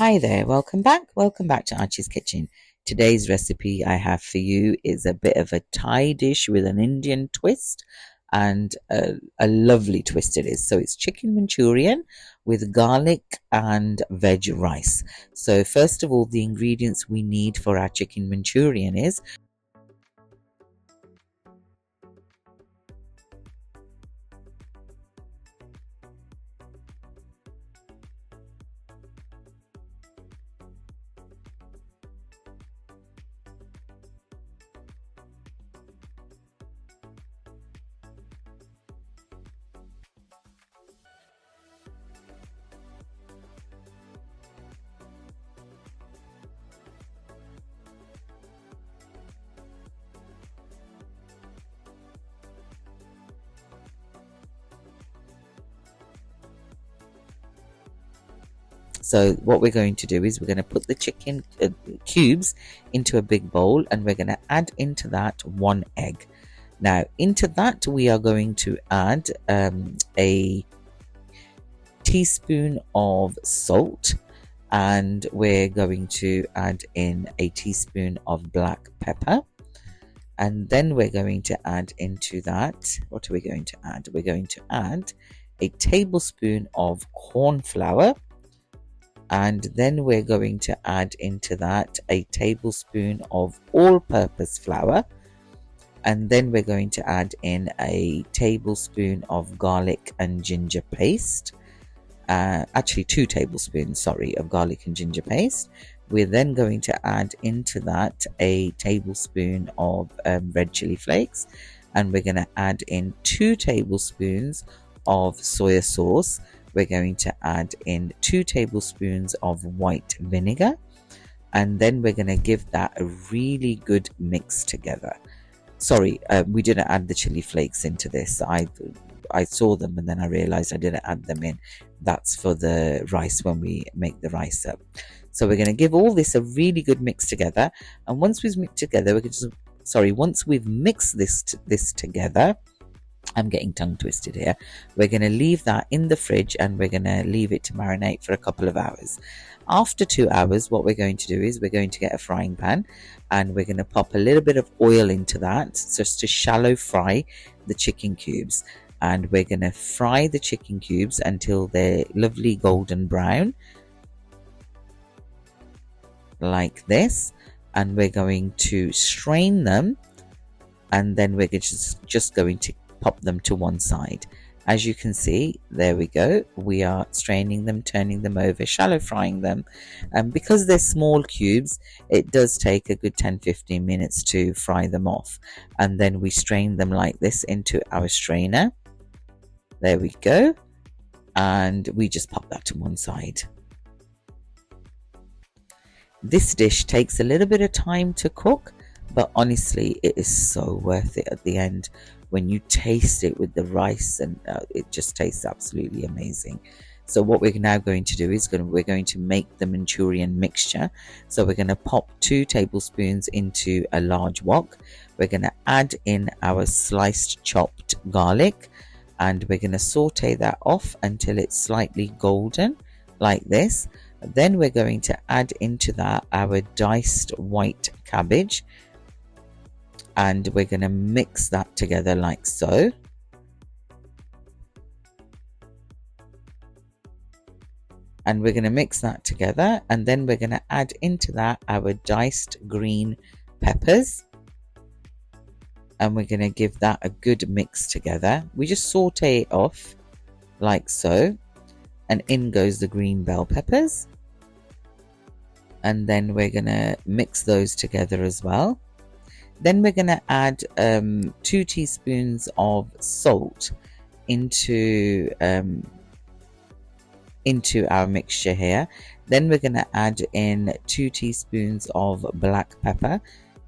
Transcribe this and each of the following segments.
Hi there, welcome back to Archie's Kitchen. Today's recipe I have for you is a bit of a Thai dish with an Indian twist, and a lovely twist it is. So it's chicken Manchurian with garlic and veg rice. So first of all, the ingredients we need for our chicken Manchurian is So what we're going to do is we're going to put the chicken cubes into a big bowl, and we're going to add into that 1 egg. Now into that we are going to add a teaspoon of salt, and we're going to add in a teaspoon of black pepper. And then we're going to add into that, what are we going to add? We're going to add a tablespoon of corn flour. And then we're going to add into that a tablespoon of all-purpose flour, and then we're going to add in a tablespoon of garlic and ginger paste, actually 2 tablespoons, of garlic and ginger paste. We're then going to add into that a tablespoon of red chili flakes, and we're going to add in 2 tablespoons of soy sauce. We're going to add in 2 tablespoons of white vinegar, and then we're going to give that a really good mix together. Sorry, we didn't add the chili flakes into this. I saw them and then I realized I didn't add them in. That's for the rice when we make the rice up. So we're going to give all this a really good mix together, and once we've mixed together, once we've mixed this together, I'm getting tongue twisted here. We're going to leave that in the fridge, and we're going to leave it to marinate for a couple of hours. After 2 hours, what we're going to do is we're going to get a frying pan, and we're going to pop a little bit of oil into that just to shallow fry the chicken cubes. And we're going to fry the chicken cubes until they're lovely golden brown, like this. And we're going to strain them, and then we're just going to pop them to one side. As you can see, there we go. We are straining them, turning them over, shallow frying them. And because they're small cubes, it does take a good 10-15 minutes to fry them off. And then we strain them like this into our strainer. There we go. And we just pop that to one side. This dish takes a little bit of time to cook, but honestly, it is so worth it at the end when you taste it with the rice, and it just tastes absolutely amazing. So what we're now going to do is we're going to make the Manchurian mixture. So we're going to pop 2 tablespoons into a large wok. We're going to add in our sliced chopped garlic, and we're going to saute that off until it's slightly golden, like this. Then we're going to add into that our diced white cabbage, and we're going to mix that together like so. And we're going to mix that together, and then we're going to add into that our diced green peppers, and we're going to give that a good mix together. We just saute it off like so, and in goes the green bell peppers, and then we're going to mix those together as well. Then we're going to add 2 teaspoons of salt into our mixture here. Then we're going to add in 2 teaspoons of black pepper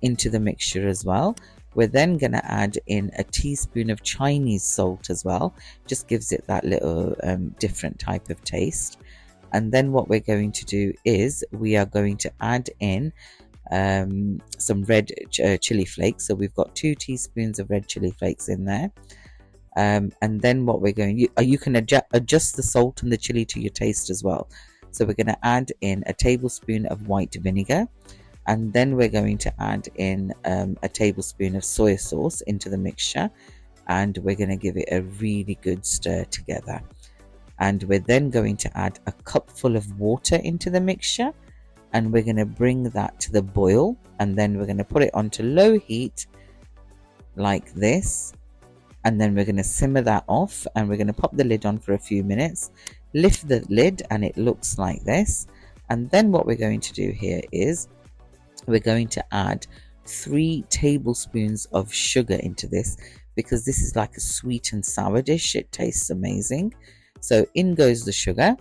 into the mixture as well. We're then going to add in a teaspoon of Chinese salt as well. Just gives it that little different type of taste. And then what we're going to do is we are going to add in some red chili flakes. So we've got 2 teaspoons of red chili flakes in there. And then what we're going, you can adjust the salt and the chili to your taste as well. So we're going to add in a tablespoon of white vinegar, and then we're going to add in a tablespoon of soy sauce into the mixture, and we're going to give it a really good stir together. And we're then going to add a cupful of water into the mixture, and we're going to bring that to the boil, and then we're going to put it onto low heat like this, and then we're going to simmer that off, and we're going to pop the lid on for a few minutes, lift the lid, and it looks like this. And then what we're going to do here is we're going to add 3 tablespoons of sugar into this, because this is like a sweet and sour dish. It tastes amazing. So in goes the sugar,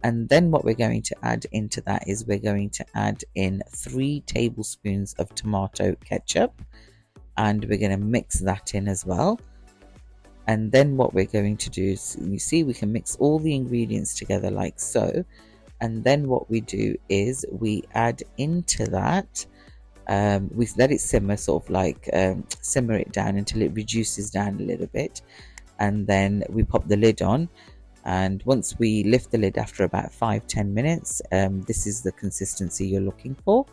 and then what we're going to add into that is we're going to add in 3 tablespoons of tomato ketchup, and we're going to mix that in as well. And then what we're going to do is, you see, we can mix all the ingredients together like so. And then what we do is we add into that, we let it simmer, sort of like simmer it down until it reduces down a little bit, and then we pop the lid on. And once we lift the lid after about 5-10 minutes, this is the consistency you're looking for.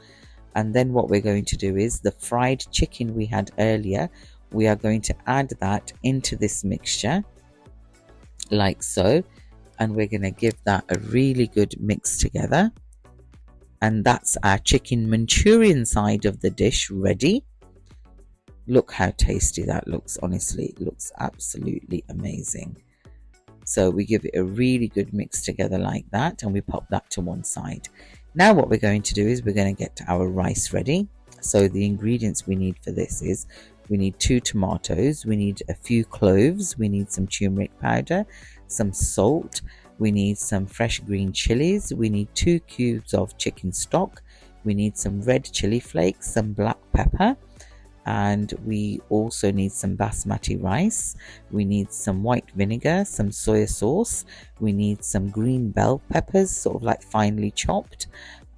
And then what we're going to do is the fried chicken we had earlier, we are going to add that into this mixture like so, and we're going to give that a really good mix together. And that's our chicken Manchurian side of the dish ready. Look how tasty that looks. Honestly, it looks absolutely amazing. So we give it a really good mix together like that, and we pop that to one side. Now what we're going to do is we're going to get our rice ready. So the ingredients we need for this is we need 2 tomatoes, we need a few cloves, we need some turmeric powder, some salt, we need some fresh green chilies, we need 2 cubes of chicken stock, we need some red chili flakes, some black pepper, and we also need some basmati rice. We need some white vinegar, some soy sauce, we need some green bell peppers, sort of like finely chopped.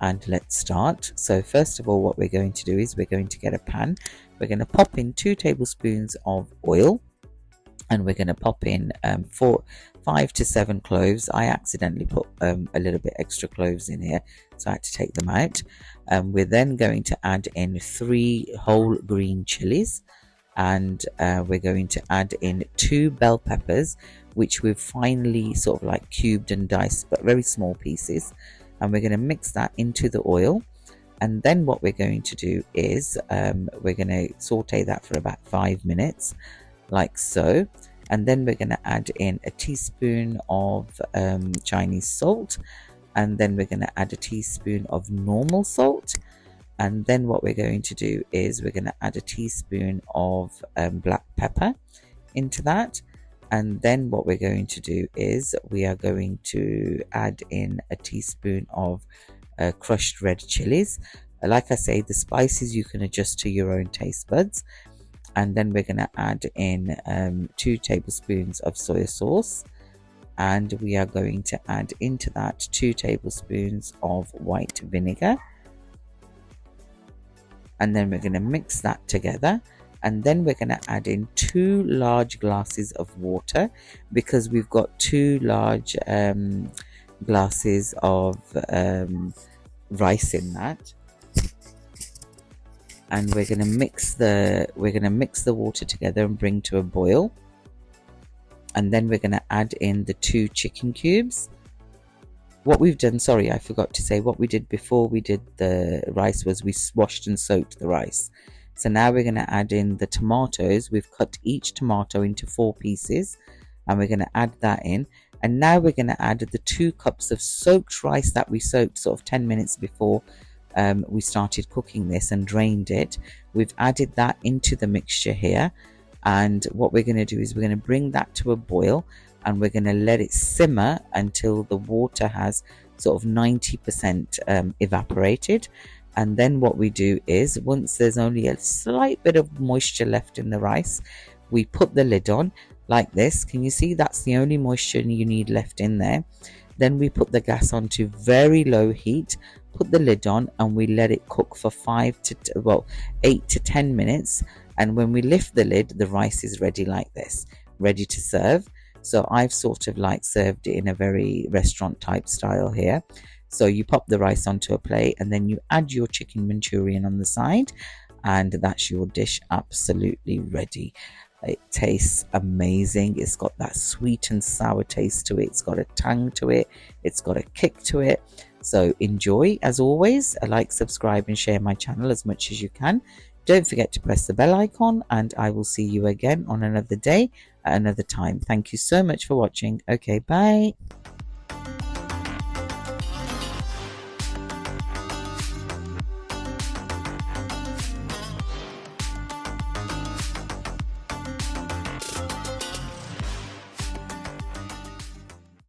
And let's start. So first of all, what we're going to do is we're going to get a pan. We're going to pop in 2 tablespoons of oil, and we're going to pop in 5 to 7 cloves. I accidentally put a little bit extra cloves in here, so I had to take them out. We're then going to add in 3 whole green chilies, and we're going to add in 2 bell peppers, which we've finely sort of like cubed and diced, but very small pieces. And we're going to mix that into the oil. And then what we're going to do is we're going to saute that for about 5 minutes like so. And then we're going to add in a teaspoon of Chinese salt, and then we're going to add a teaspoon of normal salt. And then what we're going to do is we're going to add a teaspoon of black pepper into that. And then what we're going to do is we are going to add in a teaspoon of crushed red chilies. Like I say, the spices you can adjust to your own taste buds. And then we're going to add in 2 tablespoons of soy sauce. And we are going to add into that 2 tablespoons of white vinegar. And then we're going to mix that together. And then we're going to add in 2 large glasses of water, because we've got 2 large glasses of rice in that. And we're going to mix the water together and bring to a boil. And then we're going to add in the 2 chicken cubes. What we've done, sorry, I forgot to say, what we did before we did the rice was we washed and soaked the rice. So now we're going to add in the tomatoes. We've cut each tomato into 4 pieces, and we're going to add that in. And now we're going to add the 2 cups of soaked rice that we soaked sort of 10 minutes before we started cooking this and drained it. We've added that into the mixture here. And what we're going to do is we're going to bring that to a boil, and we're going to let it simmer until the water has sort of 90% evaporated. And then what we do is, once there's only a slight bit of moisture left in the rice, we put the lid on like this. Can you see that's the only moisture you need left in there? Then we put the gas on to very low heat, put the lid on, and we let it cook for 8 to 10 minutes. And when we lift the lid, the rice is ready like this, ready to serve. So I've sort of like served it in a very restaurant type style here. So you pop the rice onto a plate and then you add your chicken Manchurian on the side, and that's your dish absolutely ready. It tastes amazing. It's got that sweet and sour taste to it. It's got a tang to it. It's got a kick to it. So enjoy. As always, like, subscribe and share my channel as much as you can. Don't forget to press the bell icon, and I will see you again on another day at another time. Thank you so much for watching. Okay, bye.